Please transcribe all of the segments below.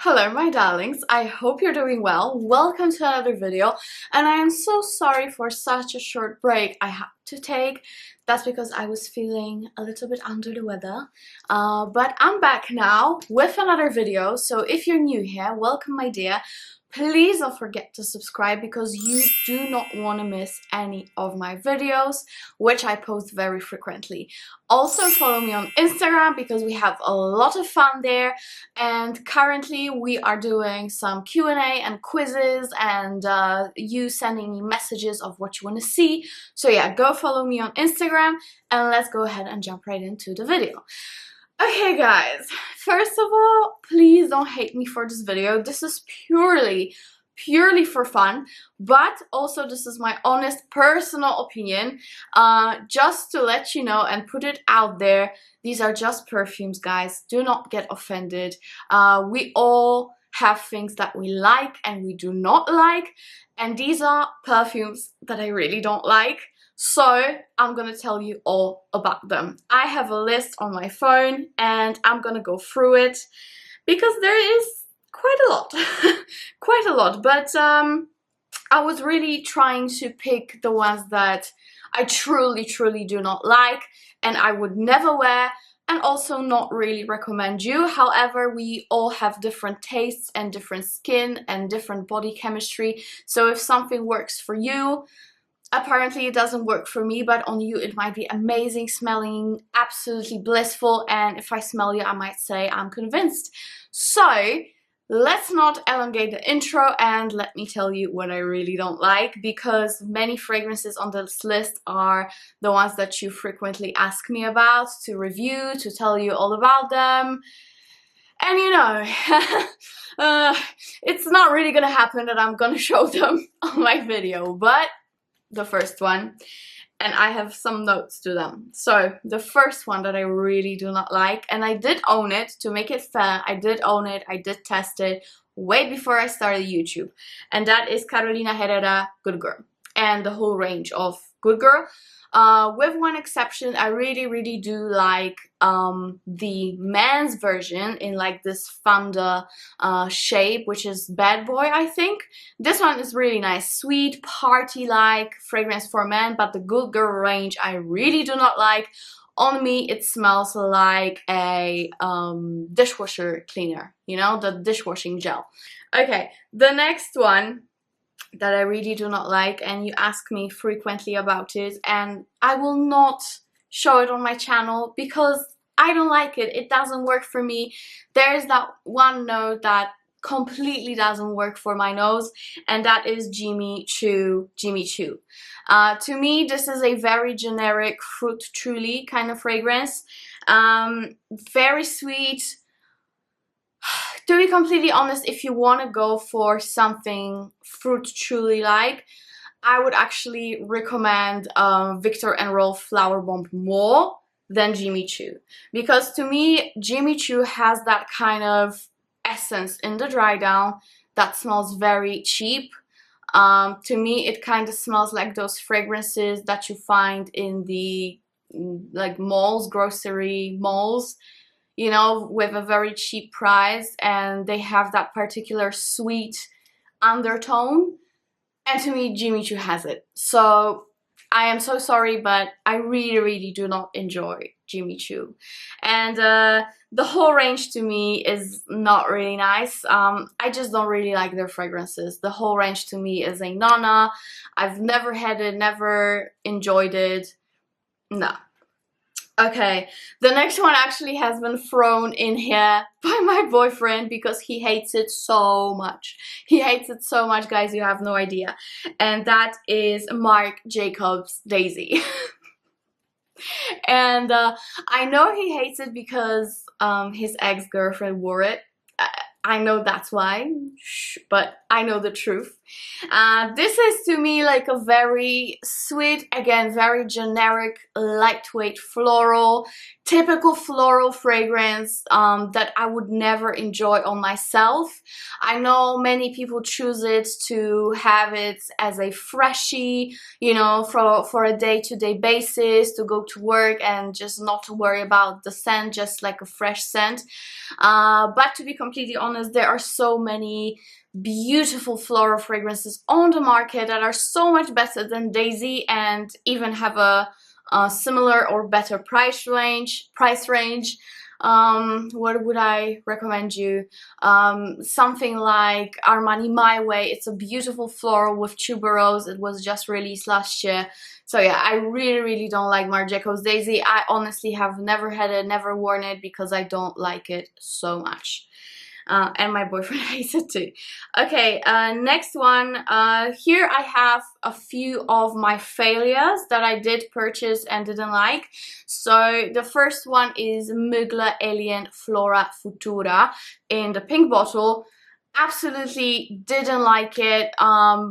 Hello my darlings, I hope you're doing well. Welcome to another video, and I am so sorry for such a short break I had to take. That's because I was feeling a little bit under the weather, but I'm back now with another video. So if you're new here, welcome my dear. Please don't forget to subscribe because you do not want to miss any of my videos, which I post very frequently. Also follow me on Instagram because we have a lot of fun there, and currently we are doing some Q&A and quizzes, and you sending me messages of what you want to see. So yeah, go follow me on Instagram and let's go ahead and jump right into the video. Okay guys, first of all, please don't hate me for this video. This is purely for fun, but also this is my honest personal opinion, just to let you know and put it out there. These are just perfumes, guys. Do not get offended. We all have things that we like and we do not like, and these are perfumes that I really don't like. So I'm gonna tell you all about them. I have a list on my phone and I'm gonna go through it because there is quite a lot. Quite a lot, but I was really trying to pick the ones that I truly do not like and I would never wear, and also not really recommend you. However, we all have different tastes and different skin and different body chemistry, so if something works for you, apparently it doesn't work for me, but on you it might be amazing, smelling absolutely blissful, and if I smell you I might say I'm convinced. So let's not elongate the intro and let me tell you what I really don't like, because many fragrances on this list are the ones that you frequently ask me about to review, to tell you all about them. And you know, it's not really gonna happen that I'm gonna show them on my video, but the first one, and I have some notes to them. So the first one that I really do not like, and I did own it, to make it fair, I did own it, I did test it way before I started YouTube, and that is Carolina Herrera Good Girl and the whole range of Good Girl. With one exception, I really do like the men's version in like this thunder shape, which is Bad Boy, I think. This one is really nice, sweet, party-like fragrance for men, but the Good Girl range I really do not like. On me, it smells like a dishwasher cleaner, you know, the dishwashing gel. Okay, the next one that I really do not like, and you ask me frequently about it, and I will not show it on my channel because I don't like it. It doesn't work for me. There's that one note that completely doesn't work for my nose, and that is Jimmy Choo. To me, this is a very generic fruit truly kind of fragrance. Very sweet. To be completely honest, if you want to go for something fruit truly like, I would actually recommend Viktor & Rolf Flower Bomb more than Jimmy Choo, because to me Jimmy Choo has that kind of essence in the dry down that smells very cheap. To me it kind of smells like those fragrances that you find in the like malls, grocery malls, you know, with a very cheap price, and they have that particular sweet undertone, and to me Jimmy Choo has it. So I am so sorry, but I really do not enjoy Jimmy Choo, and the whole range to me is not really nice. I just don't really like their fragrances. The whole range to me is a nana. I've never had it, never enjoyed it. No. Okay, the next one actually has been thrown in here by my boyfriend because he hates it so much. He hates it so much, guys, you have no idea. And that is Marc Jacobs Daisy. And I know he hates it because his ex-girlfriend wore it. I know that's why, but I know the truth. This is to me like a very sweet, again, very generic, lightweight floral, typical floral fragrance that I would never enjoy on myself. I know many people choose it to have it as a freshie, you know, for a day-to-day basis, to go to work and just not to worry about the scent, just like a fresh scent. But to be completely honest, there are so many beautiful floral fragrances on the market that are so much better than Daisy and even have a similar or better price range. What would I recommend you? Something like Armani My Way. It's a beautiful floral with tuberose. It was just released last year. So yeah, I really don't like Marc Jacobs Daisy. I honestly have never had it, never worn it because I don't like it so much. And my boyfriend hates it too. Okay, next one. Here I have a few of my failures that I did purchase and didn't like. So the first one is Mugler Alien Flora Futura in the pink bottle. Absolutely didn't like it.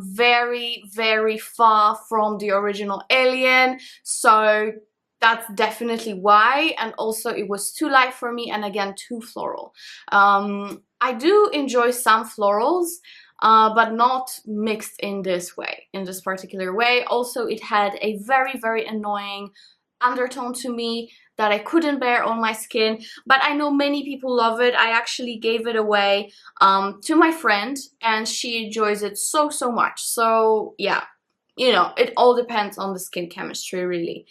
Very far from the original Alien. So that's definitely why, and also it was too light for me, and again too floral. I do enjoy some florals, but not mixed in this way, in this particular way. Also, it had a very annoying undertone to me that I couldn't bear on my skin, but I know many people love it. I actually gave it away to my friend, and she enjoys it so much. So yeah, you know, it all depends on the skin chemistry, really.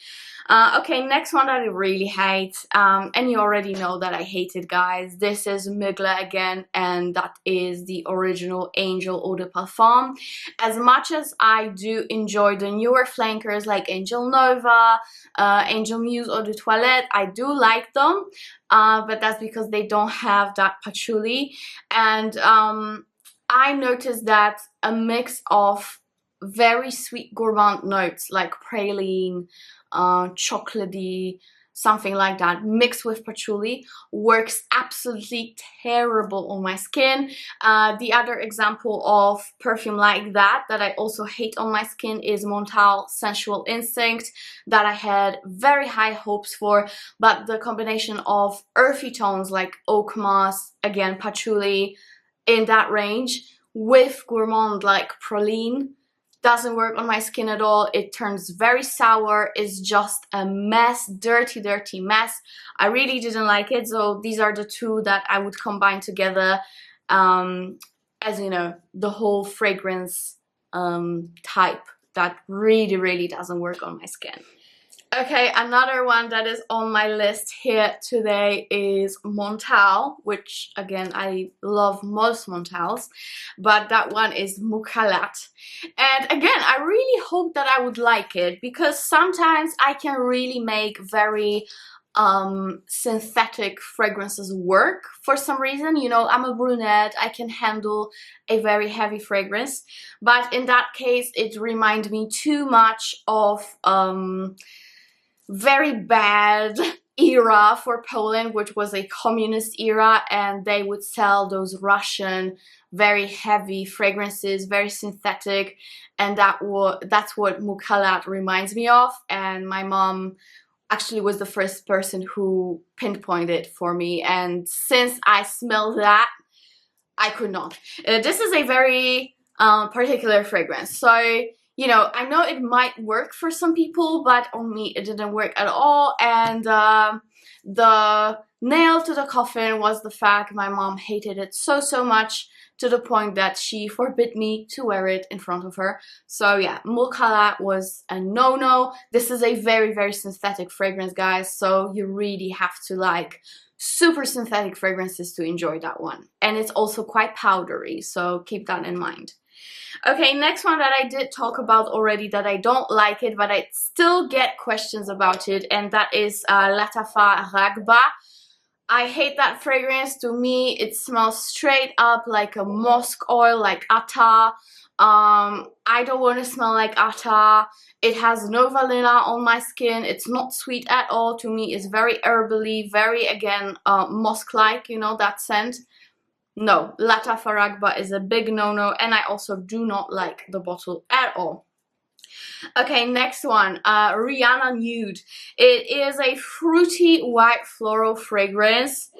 Okay, next one that I really hate, and you already know that I hate it, guys. This is Mugler again, and that is the original Angel Eau de Parfum. As much as I do enjoy the newer flankers like Angel Nova, Angel Muse Eau de Toilette, I do like them, but that's because they don't have that patchouli. And I noticed that a mix of very sweet gourmand notes like praline, chocolatey, something like that, mixed with patchouli, works absolutely terrible on my skin. The other example of perfume like that I also hate on my skin is Montale Sensual Instinct, that I had very high hopes for, but the combination of earthy tones like oak moss, again patchouli, in that range, with gourmand like praline, doesn't work on my skin at all. It turns very sour. It's just a mess, dirty mess. I really didn't like it. So these are the two that I would combine together as, you know, the whole fragrance type that really doesn't work on my skin. Okay, another one that is on my list here today is Montale, which again, I love most Montales, but that one is Mukhallat. And again, I really hope that I would like it, because sometimes I can really make very synthetic fragrances work for some reason. You know, I'm a brunette, I can handle a very heavy fragrance, but in that case, it reminds me too much of very bad era for Poland, which was a communist era, and they would sell those Russian very heavy fragrances, very synthetic, and that's what Mukhallat reminds me of. And my mom actually was the first person who pinpointed it for me, and since I smelled that, I could not. This is a very particular fragrance, so you know, I know it might work for some people, but on me it didn't work at all. And the nail to the coffin was the fact my mom hated it so much, to the point that she forbid me to wear it in front of her. So yeah, Mukhallat was a no-no. This is a very synthetic fragrance, guys, so you really have to like super synthetic fragrances to enjoy that one. And it's also quite powdery, so keep that in mind. Okay, next one that I did talk about already, that I don't like it, but I still get questions about it, and that is Lattaffa Raghba. I hate that fragrance. To me, it smells straight up like a musk oil, like atta. I don't want to smell like atta. It has no vanilla on my skin. It's not sweet at all. To me, it's very herbally, very, again, musk-like, you know, that scent. No, Lattaffa Raghba is a big no-no, and I also do not like the bottle at all. Okay, next one, Rihanna Nude. It is a fruity white floral fragrance.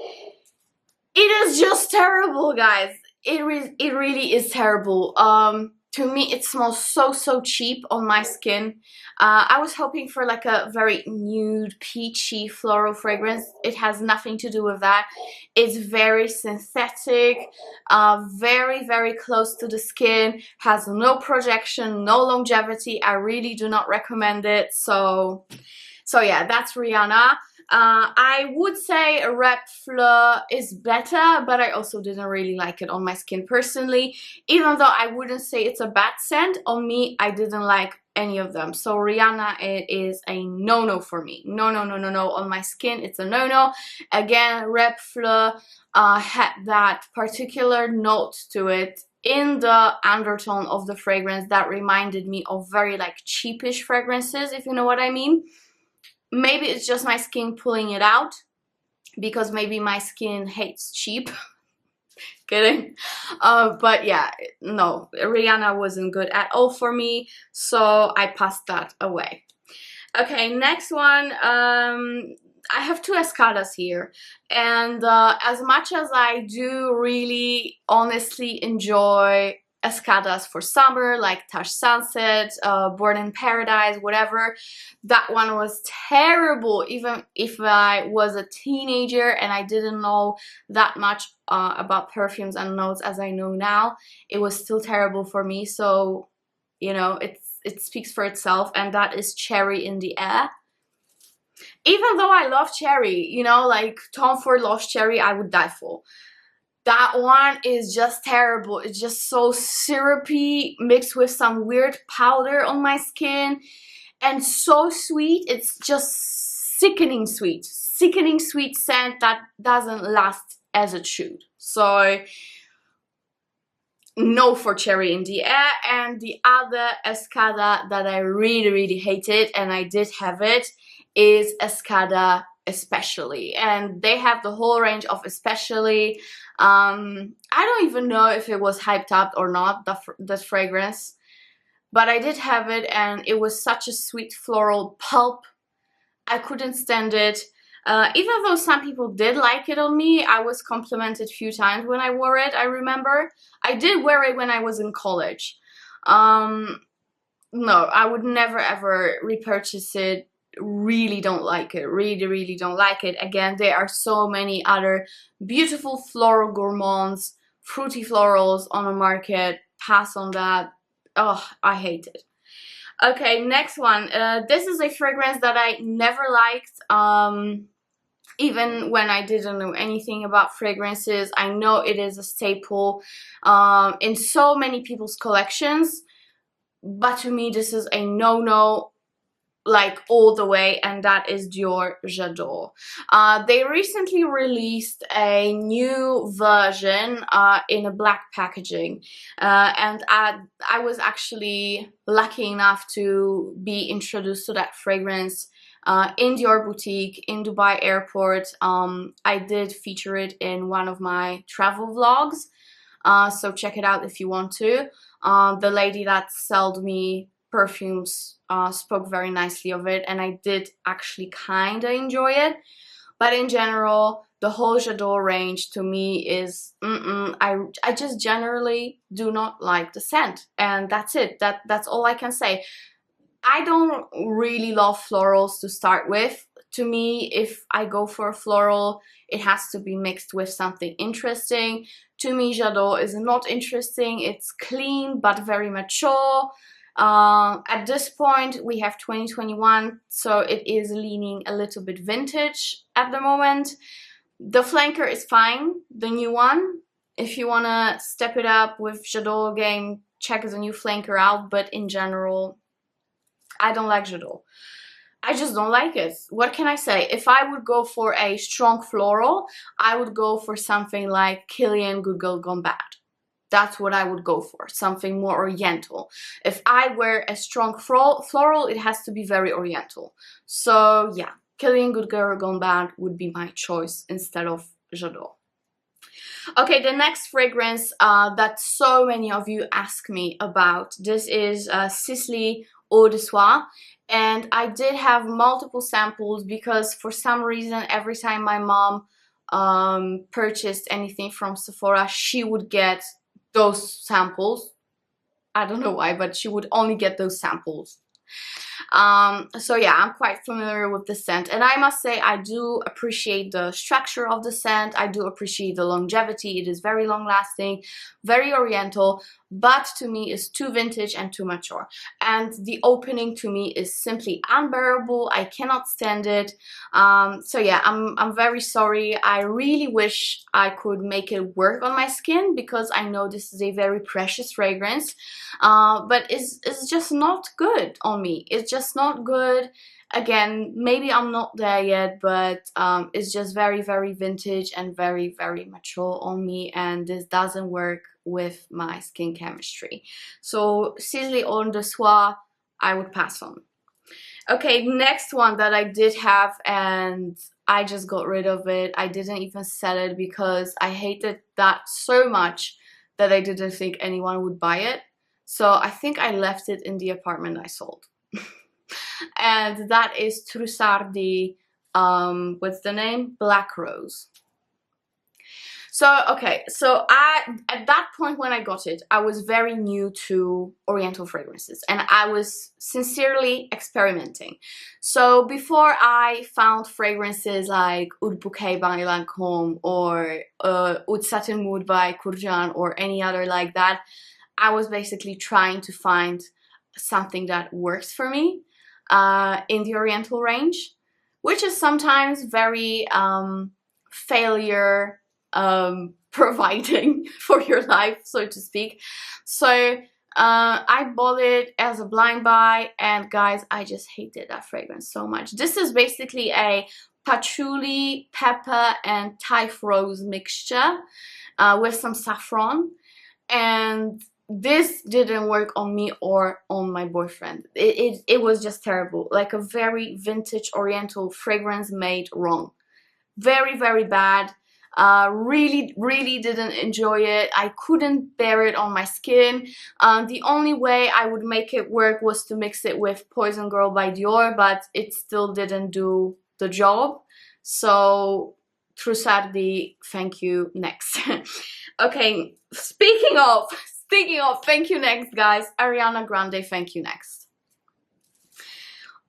It is just terrible, guys. It really is terrible. To me, it smells so cheap on my skin. I was hoping for like a very nude, peachy floral fragrance. It has nothing to do with that. It's very synthetic, very close to the skin, has no projection, no longevity. I really do not recommend it. So yeah, that's Rihanna. I would say Rep Fleur is better, but I also didn't really like it on my skin personally. Even though I wouldn't say it's a bad scent, on me I didn't like any of them. So Rihanna, it is a no-no for me. No. On my skin, it's a no-no. Again, Rep Fleur had that particular note to it in the undertone of the fragrance that reminded me of very like cheapish fragrances, if you know what I mean. Maybe it's just my skin pulling it out, because maybe my skin hates cheap. Kidding. But yeah, no, Rihanna wasn't good at all for me, so I passed that away. Okay, next one. I have two Escadas here, and as much as I do really honestly enjoy Escadas for summer, like Touch Sunset, Born in Paradise, whatever, that one was terrible. Even if I was a teenager and I didn't know that much about perfumes and notes as I know now, it was still terrible for me. So, you know, it speaks for itself, and that is Cherry in the Air. Even though I love cherry, you know, like Tom Ford loves cherry, I would die for. That one is just terrible. It's just so syrupy, mixed with some weird powder on my skin, and so sweet. It's just sickening sweet scent that doesn't last as it should. So no for Cherry in the Air. And the other Escada that I really hated, and I did have it, is Escada Especially, and they have the whole range of Especially. I don't even know if it was hyped up or not, the fragrance, but I did have it, and it was such a sweet floral pulp. I couldn't stand it. Even though some people did like it on me, I was complimented a few times when I wore it. I remember I did wear it when I was in college. No, I would never ever repurchase it. Really don't like it. Really don't like it. Again, there are so many other beautiful floral gourmands, fruity florals on the market. Pass on that. Oh, I hate it. Okay, next one. This is a fragrance that I never liked. Even when I didn't know anything about fragrances. I know it is a staple in so many people's collections, but to me this is a no-no, like all the way, and that is Dior J'adore. They recently released a new version in a black packaging, and I was actually lucky enough to be introduced to that fragrance in Dior boutique in Dubai airport. I did feature it in one of my travel vlogs, so check it out if you want to. The lady that sold me perfumes spoke very nicely of it, and I did actually kind of enjoy it. But in general, the whole J'adore range to me is I just generally do not like the scent, and that's it. That's all I can say. I don't really love florals to start with. To me, if I go for a floral, it has to be mixed with something interesting. To me, J'adore is not interesting. It's clean but very mature. At this point, we have 2021, so it is leaning a little bit vintage at the moment. The flanker is fine, the new one. If you want to step it up with J'adore game, check the new flanker out, but in general, I don't like J'adore. I just don't like it. What can I say? If I would go for a strong floral, I would go for something like Kilian Good Girl Gone Bad. That's what I would go for, something more oriental. If I wear a strong floral, it has to be very oriental. So yeah, Kilian Good Girl Gone Bad would be my choice instead of J'adore. Okay, the next fragrance that so many of you ask me about, this is Sisley Eau De Soir. And I did have multiple samples because for some reason every time my mom purchased anything from Sephora, she would get those samples. I don't know why, but she would only get those samples. So yeah, I'm quite familiar with the scent, and I must say I do appreciate the structure of the scent. I do appreciate the longevity. It is very long lasting, very oriental, but to me is too vintage and too mature, and the opening to me is simply unbearable. I cannot stand it. So yeah, I'm very sorry. I really wish I could make it work on my skin because I know this is a very precious fragrance, but it's just not good on me. It's just not good. Again, maybe I'm not there yet, but it's just very, very vintage and very, very mature on me, and this doesn't work with my skin chemistry. So Sisley Eau De Soir, I would pass on. Okay, next one that I did have and I just got rid of it. I didn't even sell it because I hated that so much that I didn't think anyone would buy it. So I think I left it in the apartment I sold. And that is Trussardi, what's the name? Black Rose. So, okay, so at that point when I got it, I was very new to Oriental fragrances and I was sincerely experimenting. So before I found fragrances like Oud Bouquet by Lancôme or Oud Satin Mood by Kurjan or any other like that, I was basically trying to find something that works for me in the Oriental range, which is sometimes very failure providing for your life, so to speak. So I bought it as a blind buy, and guys, I just hated that fragrance so much. This is basically a patchouli, pepper and Thai rose mixture with some saffron, and this didn't work on me or on my boyfriend. It was just terrible, like a very vintage Oriental fragrance made wrong. Very, very bad. Really didn't enjoy it. I couldn't bear it on my skin. The only way I would make it work was to mix it with Poison Girl by Dior, but it still didn't do the job. So Trussardi, thank you, next. Okay, speaking of thank you next, guys, Ariana Grande, thank you next.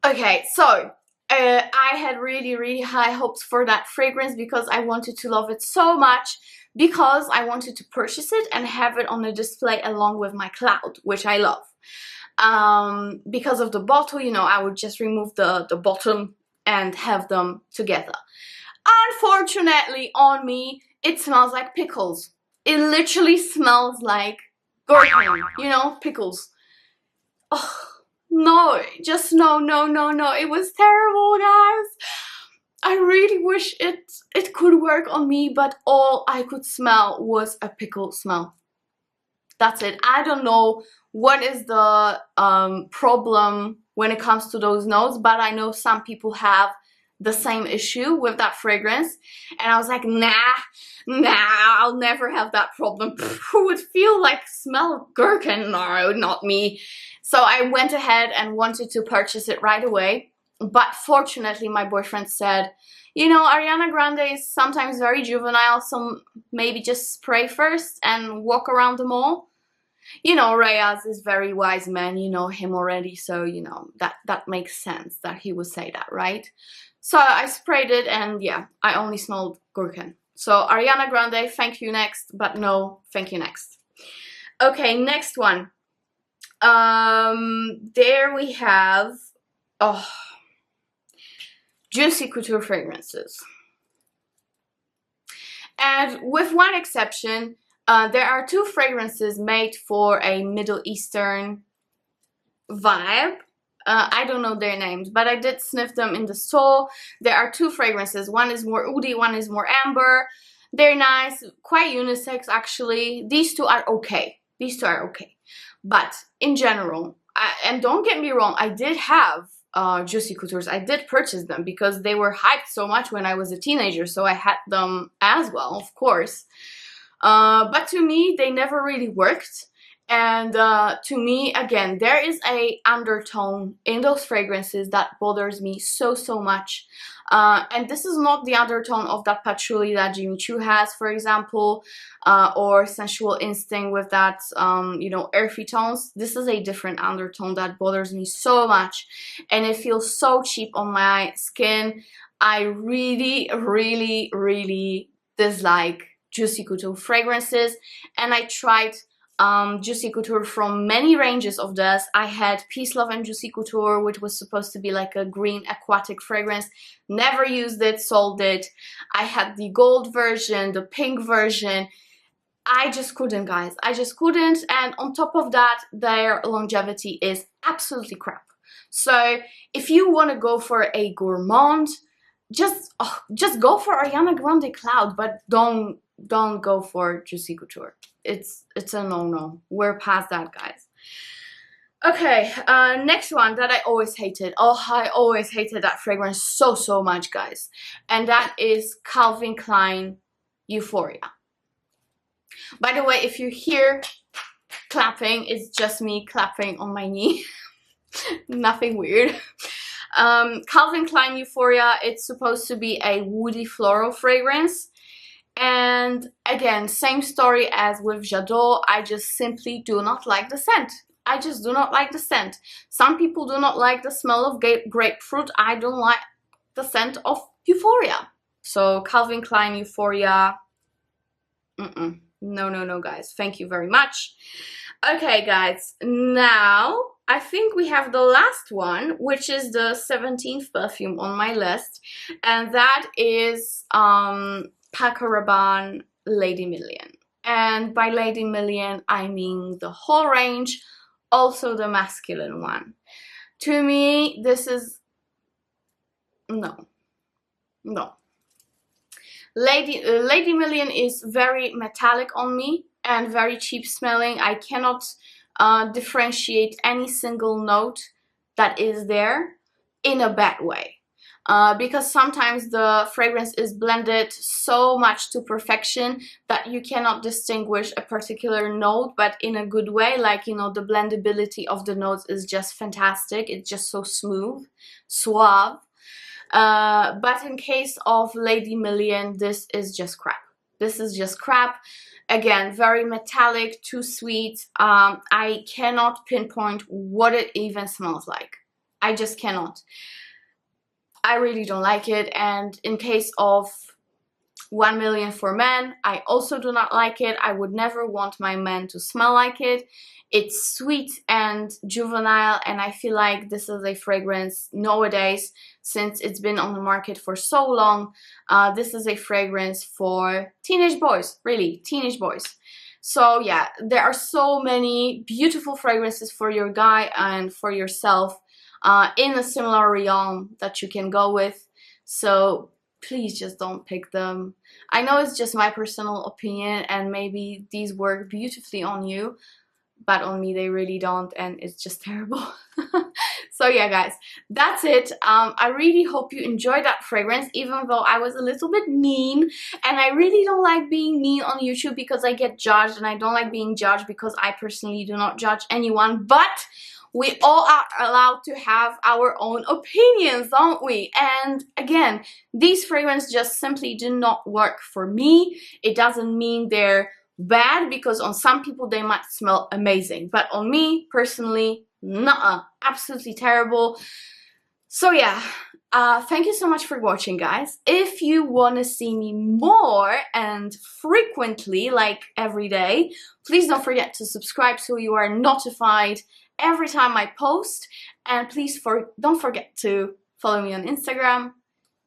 Okay, so I had really high hopes for that fragrance because I wanted to love it so much, because I wanted to purchase it and have it on a display along with my cloud, which I love. Because of the bottle, you know, I would just remove the bottom and have them together. Unfortunately, on me, it smells like pickles. It literally smells like gherkin, you know, pickles. Oh. No, just no. It was terrible, guys. I really wish it could work on me, but all I could smell was a pickle smell. That's it. I don't know what is the problem when it comes to those notes, but I know some people have the same issue with that fragrance, and I was like, nah, I'll never have that problem. Who would feel like smell gherkin? No, not me. So I went ahead and wanted to purchase it right away, but fortunately my boyfriend said, you know, Ariana Grande is sometimes very juvenile, so maybe just spray first and walk around the mall. You know, Reyes is very wise man, you know him already, so you know, that makes sense that he would say that, right? So I sprayed it and yeah, I only smelled gherkin. So Ariana Grande, thank you next, but no, thank you next. Okay, next one. There we have, oh, Juicy Couture fragrances. And with one exception, there are two fragrances made for a Middle Eastern vibe. I don't know their names, but I did sniff them in the store. There are two fragrances. One is more oudi, one is more amber. They're nice, quite unisex actually. These two are okay. These two are okay. But in general, and don't get me wrong, I did have Juicy Coutures. I did purchase them because they were hyped so much when I was a teenager, so I had them as well, of course. But to me, they never really worked. And to me, again, there is a undertone in those fragrances that bothers me so much. And this is not the undertone of that patchouli that Jimmy Choo has, for example, or Sensual Instinct with that, you know, earthy tones. This is a different undertone that bothers me so much, and it feels so cheap on my skin. I really dislike Juicy Couture fragrances, and I tried Juicy Couture from many ranges of this. I had Peace, Love and Juicy Couture, which was supposed to be like a green aquatic fragrance. Never used it, sold it. I had the gold version, the pink version. I just couldn't, guys. I just couldn't. And on top of that, their longevity is absolutely crap. So if you want to go for a gourmand, just go for Ariana Grande Cloud, but don't go for Juicy Couture. It's a no-no. We're past that, guys. Okay, next one that I always hated. Oh, I always hated that fragrance so much, guys. And that is Calvin Klein Euphoria. By the way, if you hear clapping, it's just me clapping on my knee. Nothing weird. Calvin Klein Euphoria, it's supposed to be a woody floral fragrance. And again, same story as with J'adore. I just simply do not like the scent. I just do not like the scent. Some people do not like the smell of grapefruit. I don't like the scent of Euphoria. So Calvin Klein Euphoria, no, guys. Thank you very much. Okay, guys. Now, I think we have the last one, which is the 17th perfume on my list. And that is Paco Rabanne Lady Million. And by Lady Million, I mean the whole range, also the masculine one. To me, this is no. Lady Million is very metallic on me and very cheap smelling. I cannot differentiate any single note that is there in a bad way. Because sometimes the fragrance is blended so much to perfection that you cannot distinguish a particular note, but in a good way. Like, you know, the blendability of the notes is just fantastic. It's just so smooth, suave. But in case of Lady Million, this is just crap. This is just crap. Again, very metallic, too sweet. I cannot pinpoint what it even smells like. I just cannot. I really don't like it. And in case of 1 Million for Men, I also do not like it. I would never want my men to smell like it. It's sweet and juvenile, and I feel like this is a fragrance nowadays, since it's been on the market for so long. This is a fragrance for teenage boys, really, teenage boys. So yeah, there are so many beautiful fragrances for your guy and for yourself in a similar realm that you can go with. So please just don't pick them. I know it's just my personal opinion, and maybe these work beautifully on you, but on me they really don't, and it's just terrible. So yeah, guys, that's it. I really hope you enjoyed that fragrance, even though I was a little bit mean. And I really don't like being mean on YouTube because I get judged, and I don't like being judged because I personally do not judge anyone. But we all are allowed to have our own opinions, don't we? And again, these fragrances just simply do not work for me. It doesn't mean they're bad, because on some people they might smell amazing, but on me personally, nuh-uh, absolutely terrible. So yeah, thank you so much for watching, guys. If you want to see me more and frequently, like every day, please don't forget to subscribe so you are notified every time I post. And please don't forget to follow me on Instagram.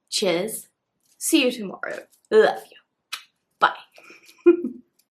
Cheers. See you tomorrow. Love you. Bye.